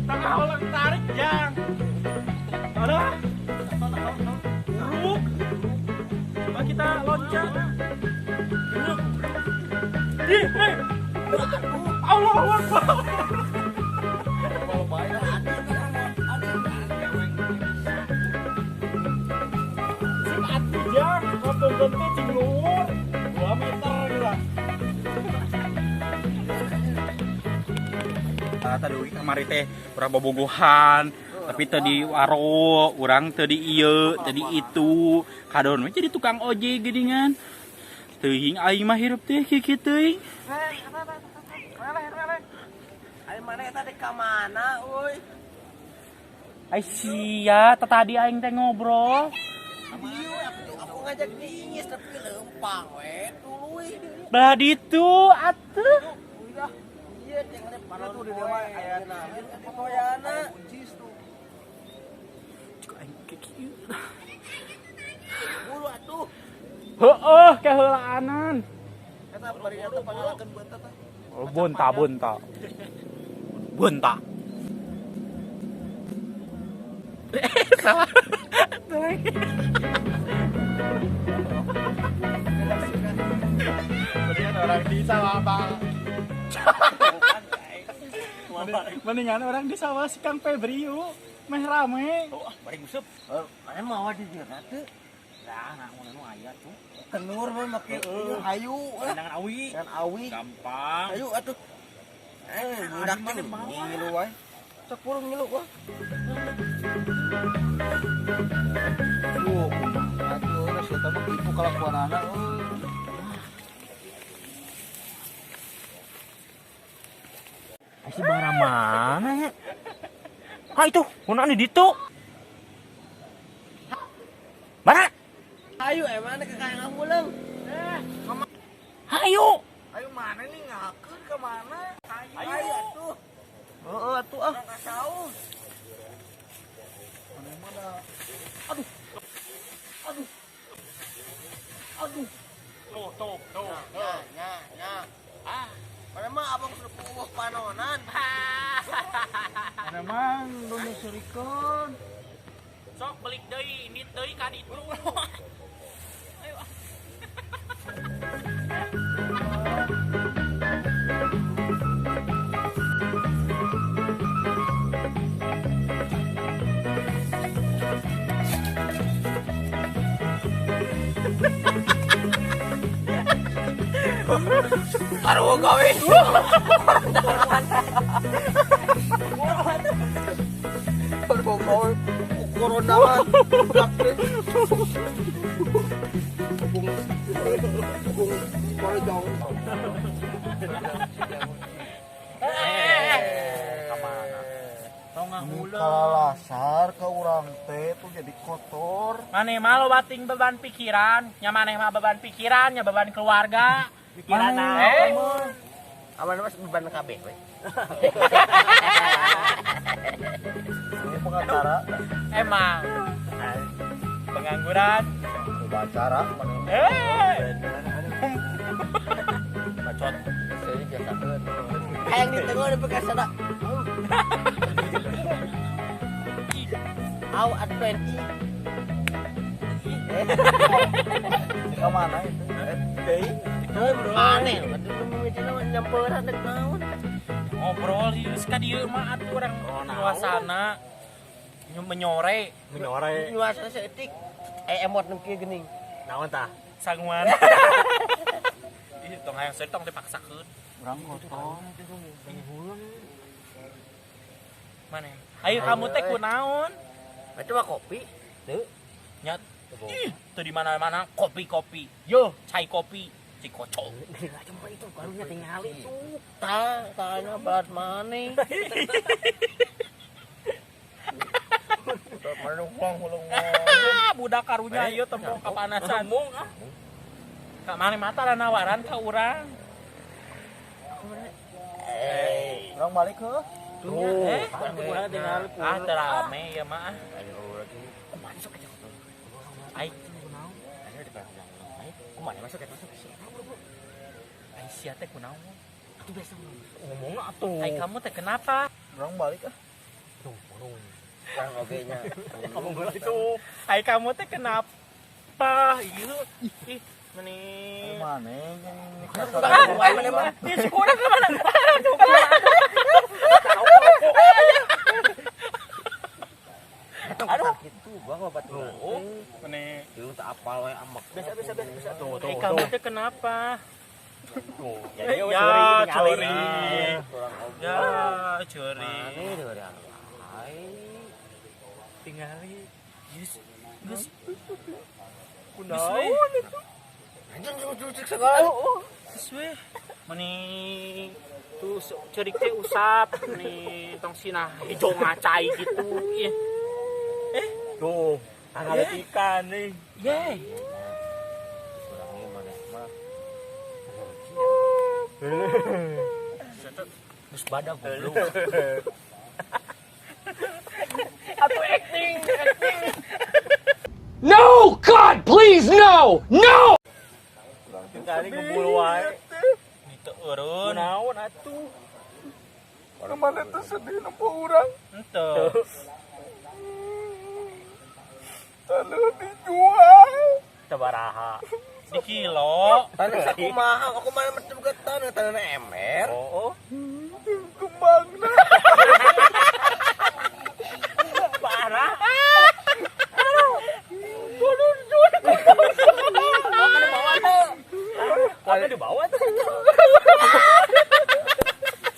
Tengah ulang tarik Jang. Ada? Buruk. Coba kita loncat. Ih, Allah Akbar. Sing atuh Jang, ngotot-ngotot cing luhur 2 meter lah. Tadi kemarin teh urang bobogohan, tapi tadi waro, urang tadi ieu, tadi itu, kadon mah jadi tukang ojek geuningan. Teuing aing mah hirup teh kieu teuing. Aing mana eta di ka mana euy? Ai sia, tadi aing teh ngobrol. Dieu aku ngajak diingis tapi leumpang we tuluy. Belah ditu atuh. Udah. Ieu teh ngene panon tuh di dieu mah aya fotoyana. Kuncis tuh. Cuk aing kieu. Bulu atuh. Heueuh keheulaanan. Eta bari atuh pangalakeun beuntet teh. Bunta. Salah. Mendingan orang di sawah Bang. Mendingan orang di sawah si Kang Febri yuk. Meh rame. Oh, bari guseup. Aya mah di dieu teh. Nah, nu aya tuh. Kenur mah make hayu. Dengan awi. Kan awi. Gampang. Hayu atuh. Budak teh ngilu wae. Cek purung ngilu wah. Duh, atuh geus eta mah kitu kalakuanana euy. Si bara mana ya? Ah itu, kunaan di ditu. Mana? Hayu emang ke kayang nguleung. Hayu. Hayu mana nih ngakeun ke mana? Hayu atuh. Heeh atuh ah. Ka saus. Mana? Aduh. Tuh. Ya. Ah. Mana mah abang suruh panonan. Ada mang dono surikeun. Sok belik deui, nit deui ka ditu. Ayo. Aduh gawe. Aduh gawe. Corona mah. Kamana? Tongah Kalau lasar ke urang teh tuh jadi kotor. Maneh mah lo bating beban pikiran, nya maneh mah beban pikiran, nya beban keluarga. Pikiran naon? Aman mas beban kabeh we. Ini pengacara. Emang pengangguran. Pengacara. Bacot. Saya biasakeun. Hayang di tengah di pengacara. Au adventi. Ke mana itu? Aneh, aduh nyamperan dek naon. Ngobrol geus ka dieu mah atuh urang suasana menyore. Nyuasana seetik. Emot nu kieu geuning. Naon tah? Sanguan. Ih, tong hayang setong dipaksakeun. Urang kotor. Maneh. Ayo kamu teh kunaon? Itu mah kopi. Teu. Nyat. Ih, teu di mana-mana kopi. Yo, cai kopi. Cikocok. Cuma itu barunya tinggal itu. Tanya berat mana? Budak karunya ieu tembok kapanasan. Ka mana mata ada nawaran ka urang. Urang balik ke? Tuh, terame ya mah. Ai, Kumaha masuk ya masuk. sia teh kunaon? Atuh biasa ngomong atuh. Hai kamu teh kenapa? Orang balik ah. Tuh, yang oge nya. Kamu gitu. Hai kamu teh kenapa? Ieu ih meni. Mana Mana mah? Dia si kurang ke mana? Aduh, gitu gua mah batu. Meni. Itu tak apal we amak. Biasa. Tuh. Hai kamu teh kenapa? Tuh, Ya, curi. Kurang oge. Ya, curi. Mane deure ai. Tingali. Geus Kunaon itu? Anjing cucuk segala. Geus we. Meni tuh ceurik teh usap meni tong sinah hijau ngacai gitu. Ieu. Tuh, Ada ikan nih. Yeay. kurang ieu maneh mah. Terus badak goblok. No! God, please, no! No! Kali ngebul wae. Itu eureun. Naon atuh? Orang mana tuh sedih nampak orang. Henteu. Tanah dijual. Sabaraha? Di kilo. Tanah aku mahal, aku mana macam ke tanah ember. Oh. Kembangna. Parah. Apa di bawah tuh?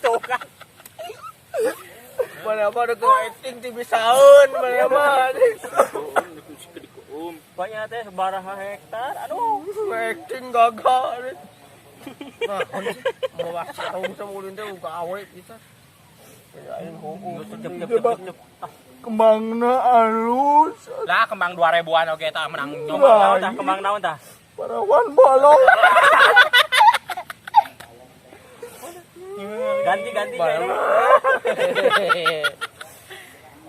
Tuh kan. Mana apa ada acting ti bisaeun mana mah. Banyak teh sabaraha hektar. Aduh. Acting gagal. Nah, mau wasit tahu sama ulun teh gawe kita. Ayeuna hubung. Cep. Kembangna alus. Lah kembang 2000-an oge tah menang nyoba tah kembang naon tah? Parawan bolong. Ganti kayaknya.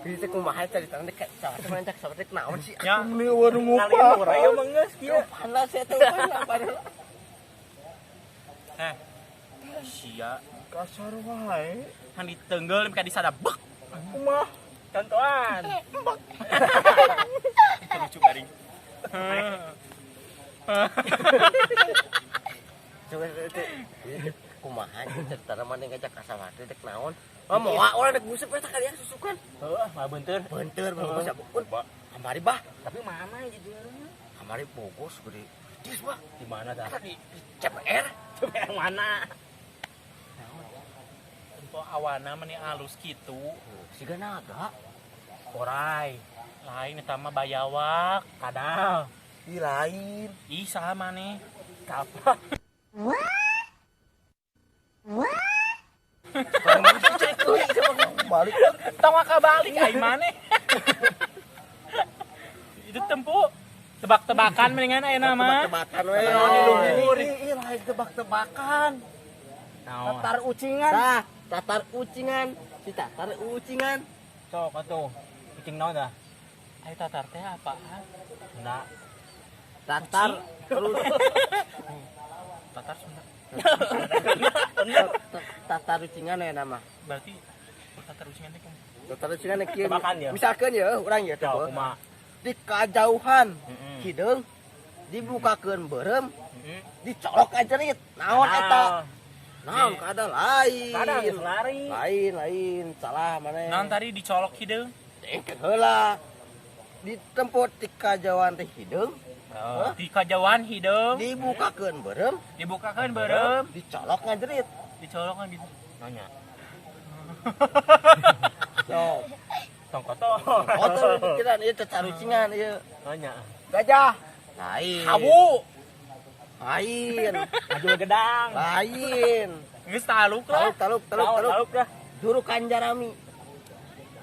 Bisa kumaha cerita dek sama cak sama dek naon sih? Ya. Ini warung Kali upah. murah ya mengeus kieu. Panas ya tuh padahal. Sia Kasar wae. han ditenggel ka disadabek. Kumaha? Contohan. Itu lucu garing. Coba itu. Kumaha cerita mana ngajak kasawati dek naon? Mau orang dek busep eta kali ya susukan. Heeh, mah beunteur. Beunteur bogos ya bukun. Kamari bah. Tapi mana judulnya? Kamari bogos gede. Dis bah. Di mana dah? Di CPR. Yang mana? Untuk awana meni alus kitu. Siga naga. Orai. Lain eta mah bayawak, kadal. Di lain. Ih, saha maneh? Apa? Balik. Tong kabalik ai maneh. Itu tempu tebak-tebakan mendingan ayeuna mah. Tebak-tebakan we. Iya lain tebak-tebakan. Naon? Tatar ucingan. Tah, tatar ucingan. Si tatar ucingan. Sok atuh. Kucing naon dah? Ai tatar teh apaan? Enggak. Tatar terus Tatar Sunda. tatar ucingan ya nama. Berarti tatar ucingan teh kan. Tatar ucingan kieu. Tebakan ya? Misalkan ya urang ya Jauh teu. kumaha? Di kajauhan Heeh. hideung dibukakeun beureum Heeh. dicolok ka jerit. Naon eta? Naon kada lain. Kada geus lari. Lain salah maneh. Naon tadi dicolok hideung? Engke heula. Di tempat di kajauhan teh hideung Di kajauhan hideung. dibukakeun beureum Dibukakeun beureum, dicolok ngajerit. dicolok kan gitu. Nanya. So, Tong kotor. kotor pikiran ieu teh carucingan ieu. Nanya. Gajah. Lain. Habu. Lain. Ajul gedang. Lain. Geus taluk lah. Taluk Taluk dah. Durukan jarami.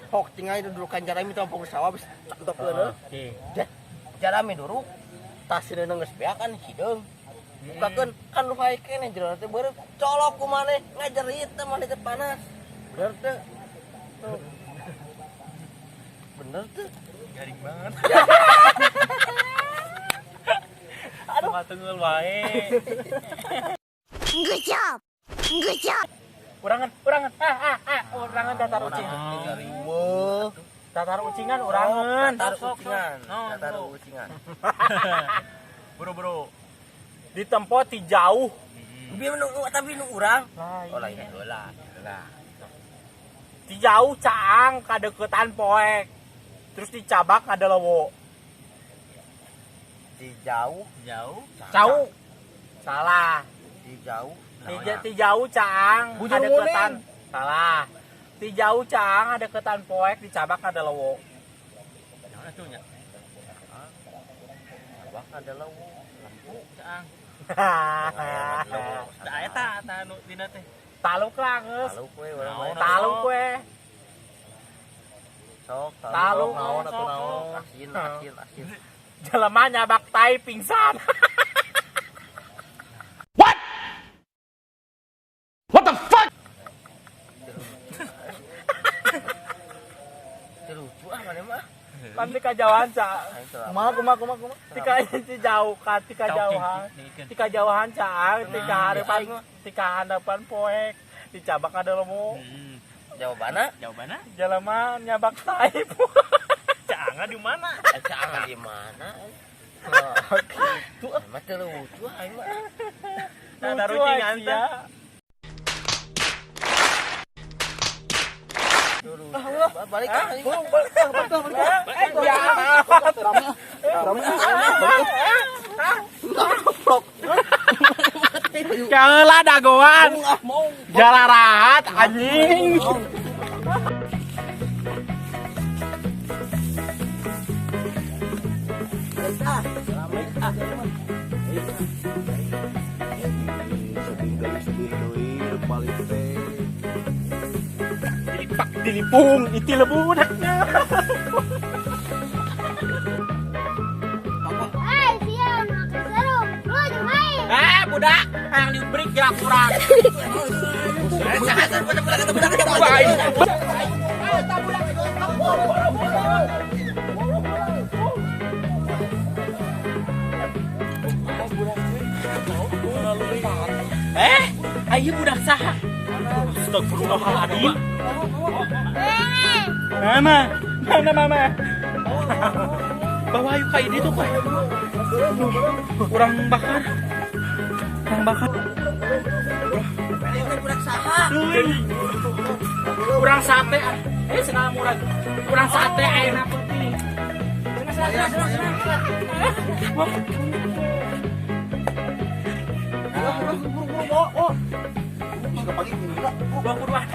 Hok tinggal itu durukan jarami teh fokus sawah bisa cantokeun. Oke. Jarami duruk. Tasina geus beakan hideung. Bukakeun kan lu hae keneh jero teh beureum colok ku maneh ngajerit teh maneh teh panas. Bener teh. Tuh. Bener tuh. Garing banget. Aduh, tenggel wae. Good job. Urangan. Urangan datar ucing. Datar ucingan urangan. Datar ucingan. Bro. Di tempat ti jauh. Tapi nu urang. Oh lain heula. Ti jauh caang kadeketan poek. Terus dicabak ada lewo. Di jauh. Jauh. Salah. Di jauh. Ti jauh caang Bujur kadeketan. nguning. Salah. Ti jauh caang ada ketan poek dicabak ada lewo. Naon atunya? Cabak ada lampu caang. Da eta anu dina teh. Taluk lah geus. Taluk we urang mah. Taluk we. Sok Taluk, naon sok, atuh naon? sok. Asin. Jelema nyabak tai pingsan. What? What the fuck? Lucu mana mah? Kan ti kajauhan caang. Kumaha. Ti jauh kan ti kajauhan. Ti kajauhan caang ti hadapan poek dicabak ada lewo. Jawabanna? Jelema nyabak tai. Caangna di mana? Caang di mana? Gitu mah teu lucu aing mah. Ada rucingan teh. Balik kan anjing. Janganlah dagoan. Jalan rahat anjing. Dilipak dilipung iti lebudaknya. Hai, siang, seru, lu main. Budak, yang diberi gerak kurang. Ayo budak saha? Astagfirullahaladzim. Mama. Bawa yuk kayak itu pak. Kurang bakar. Budak saha? Kurang sate. Senang murah. Kurang sate enak putih. Buruan.